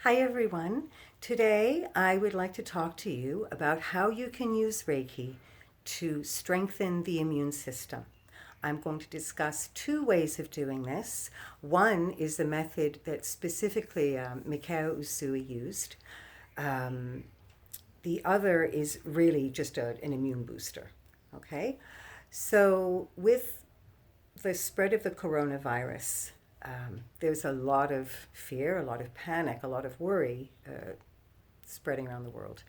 Hi everyone. Today I would like to talk to you about how you can use Reiki to strengthen the immune system. I'm going to discuss two ways of doing this. One is the method that specifically Mikao Usui used. Um, the other is really just an immune booster. Okay? So, with the spread of the coronavirus, there's a lot of fear, a lot of panic, a lot of worry spreading around the world.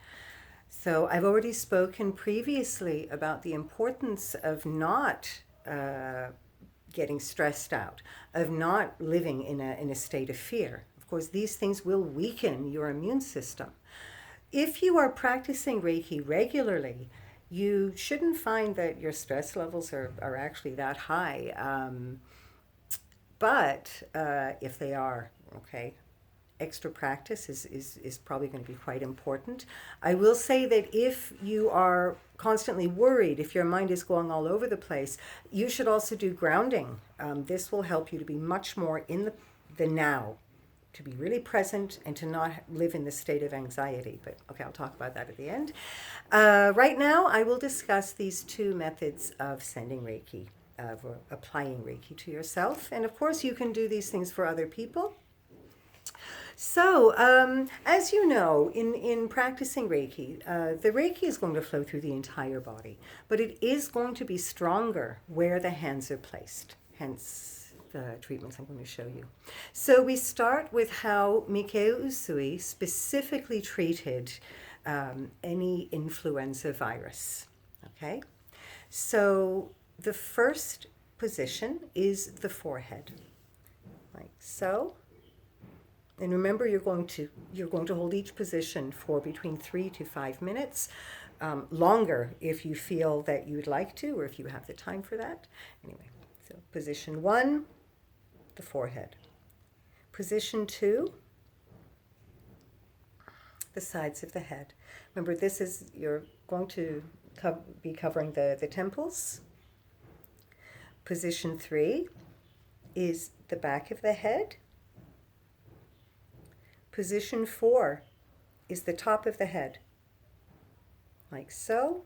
So I've already spoken previously about the importance of not getting stressed out, of not living in a state of fear. Of course, these things will weaken your immune system. If you are practicing Reiki regularly, you shouldn't find that your stress levels are actually that high. But if they are, okay, extra practice is probably going to be quite important. I will say that if you are constantly worried, if your mind is going all over the place, you should also do grounding. This will help you to be much more in the now, to be really present and to not live in this state of anxiety. But okay, I'll talk about that at the end. Right now, I will discuss these two methods of sending Reiki, of applying Reiki to yourself. And of course, you can do these things for other people. So, as you know, in practicing Reiki, the Reiki is going to flow through the entire body, but it is going to be stronger where the hands are placed, hence the treatments I'm going to show you. So we start with how Mikao Usui specifically treated any influenza virus, okay? So the first position is the forehead, like so. And remember, you're going to hold each position for between 3 to 5 minutes, longer if you feel that you'd like to, or if you have the time for that. Anyway, so position 1, the forehead. Position 2, the sides of the head. Remember, you're going to be covering the temples. Position 3 is the back of the head. Position 4 is the top of the head, like so.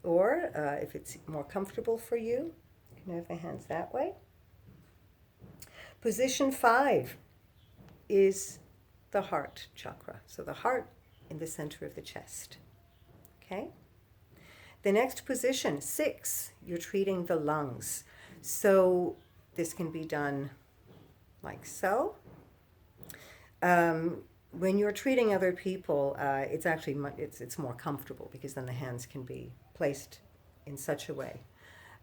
Or if it's more comfortable for you, you can have the hands that way. Position 5 is the heart chakra, so the heart in the center of the chest. Okay? The next position, 6, you're treating the lungs. So this can be done like so. When you're treating other people, it's actually it's more comfortable because then the hands can be placed in such a way.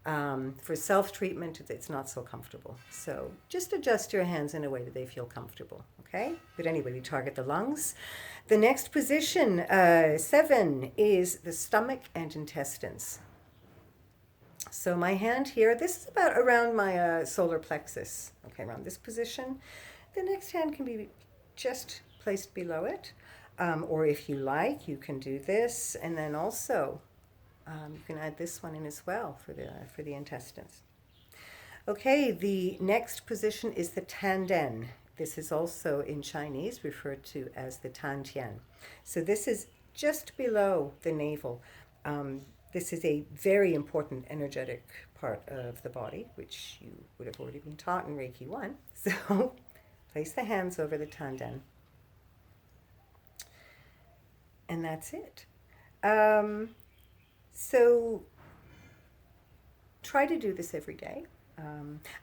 For self-treatment, it's not so comfortable. So just adjust your hands in a way that they feel comfortable, okay? But anyway, we target the lungs. The next position, 7, is the stomach and intestines. So my hand here, this is about around my solar plexus, okay, around this position. The next hand can be just placed below it, or if you like, you can do this, and then also you can add this one in as well for the intestines. Okay, the next position is the tanden. This is also in Chinese referred to as the tantian. So this is just below the navel. This is a very important energetic part of the body, which you would have already been taught in Reiki 1. So place the hands over the tanden. And that's it. So try to do this every day.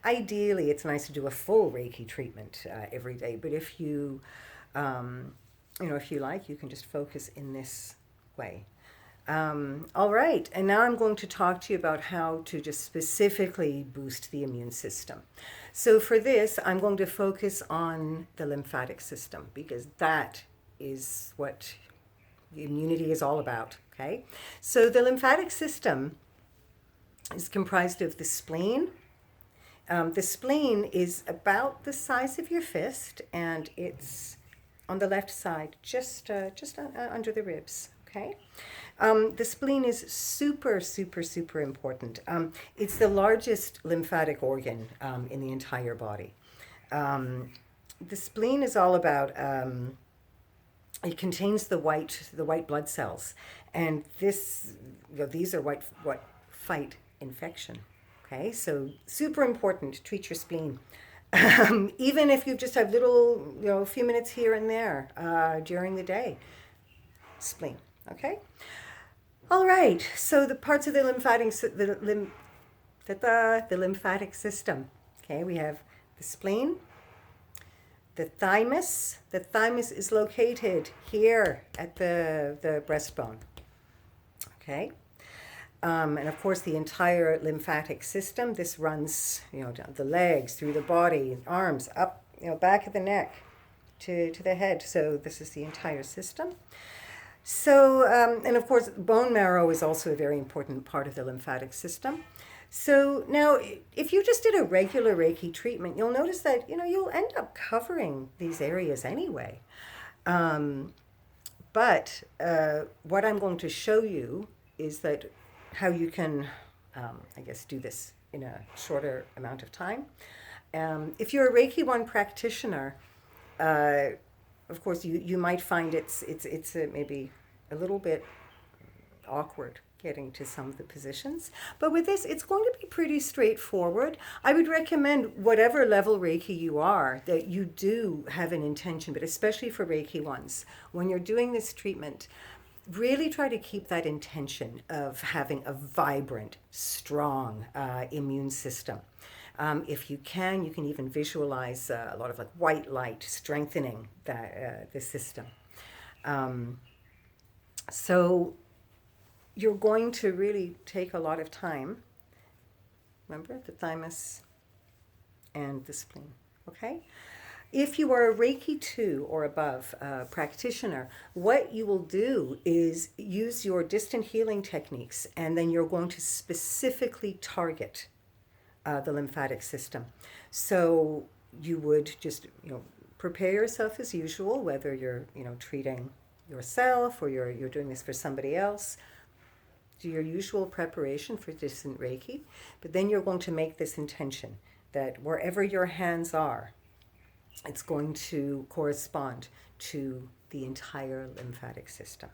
Ideally, it's nice to do a full Reiki treatment every day. But if you like, you can just focus in this way. All right, and now I'm going to talk to you about how to just specifically boost the immune system. So for this, I'm going to focus on the lymphatic system because that is what immunity is all about, okay? So the lymphatic system is comprised of the spleen. The spleen is about the size of your fist, and it's on the left side, just under the ribs, okay? The spleen is super, super, super important. It's the largest lymphatic organ in the entire body. the spleen is all about, it contains the white blood cells, and these are what fight infection. Okay, so super important. Treat your spleen, even if you just have little, a few minutes here and there during the day. Spleen. Okay. All right. So the parts of the lymphatic system. Okay, we have the spleen, the thymus. The thymus is located here at the breastbone. Okay. And of course, the entire lymphatic system. This runs, down the legs, through the body, arms, up, back of the neck, to the head. So this is the entire system. So, and of course, bone marrow is also a very important part of the lymphatic system. So now, if you just did a regular Reiki treatment, you'll notice that, you'll end up covering these areas anyway. But what I'm going to show you is that how you can, do this in a shorter amount of time. If you're a Reiki 1 practitioner, of course, you might find it's maybe a little bit awkward getting to some of the positions. But with this, it's going to be pretty straightforward. I would recommend whatever level Reiki you are, that you do have an intention, but especially for Reiki 1s, when you're doing this treatment, really try to keep that intention of having a vibrant, strong immune system. If you can even visualize a lot of white light strengthening the system. So you're going to really take a lot of time. Remember, the thymus and the spleen, okay? If you are a Reiki 2 or above practitioner, what you will do is use your distant healing techniques, and then you're going to specifically target the lymphatic system. So you would just, prepare yourself as usual, whether you're, treating yourself or you're doing this for somebody else. Do your usual preparation for distant Reiki, but then you're going to make this intention that wherever your hands are, it's going to correspond to the entire lymphatic system.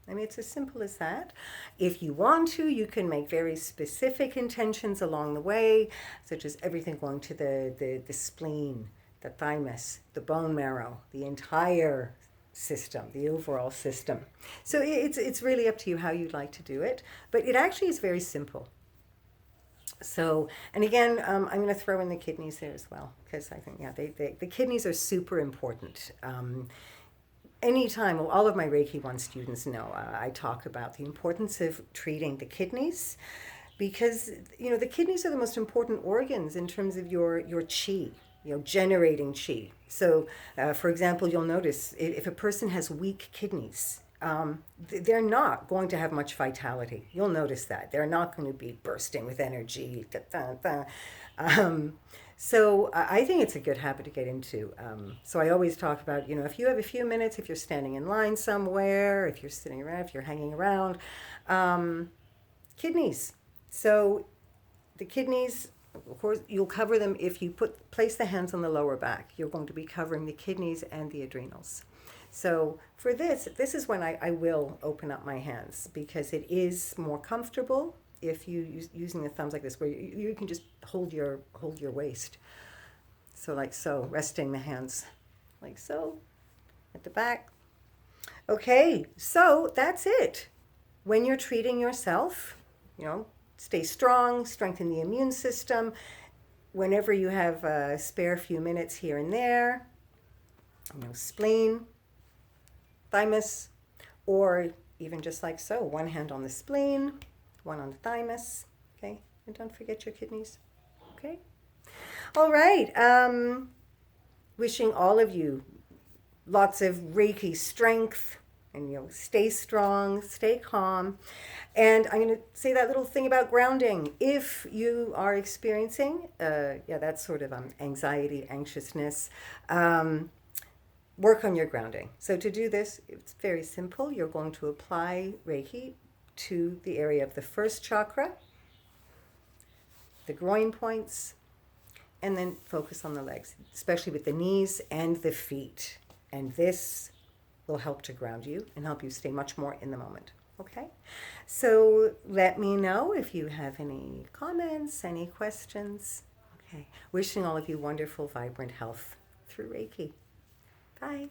I mean, it's as simple as that. If you want to, you can make very specific intentions along the way, such as everything going to the spleen, the thymus, the bone marrow, the entire system, the overall system. So it's really up to you how you'd like to do it, but it actually is very simple. So, and again, I'm going to throw in the kidneys there as well, because I think, the kidneys are super important. Anytime, all of my Reiki 1 students know, I talk about the importance of treating the kidneys, because, the kidneys are the most important organs in terms of your chi, generating chi. So, for example, you'll notice if a person has weak kidneys, they're not going to have much vitality. You'll notice that. They're not going to be bursting with energy. So I think it's a good habit to get into. So I always talk about, if you have a few minutes, if you're standing in line somewhere, if you're sitting around, if you're hanging around, kidneys. So the kidneys, of course, you'll cover them if you place the hands on the lower back. You're going to be covering the kidneys and the adrenals. So for this is when I will open up my hands, because it is more comfortable if you using the thumbs like this, where you can just hold your waist. So like so, resting the hands like so at the back. Okay, so that's it. When you're treating yourself, stay strong, strengthen the immune system. Whenever you have a spare few minutes here and there, spleen, thymus, or even just like so, one hand on the spleen, one on the thymus, okay? And don't forget your kidneys, okay? All right, wishing all of you lots of Reiki strength, and stay strong, stay calm. And I'm going to say that little thing about grounding. If you are experiencing, that sort of anxiety, anxiousness, work on your grounding. So to do this, it's very simple. You're going to apply Reiki to the area of the first chakra, the groin points, and then focus on the legs, especially with the knees and the feet. And this will help to ground you and help you stay much more in the moment. Okay? So let me know if you have any comments, any questions. Okay. Wishing all of you wonderful, vibrant health through Reiki. Bye.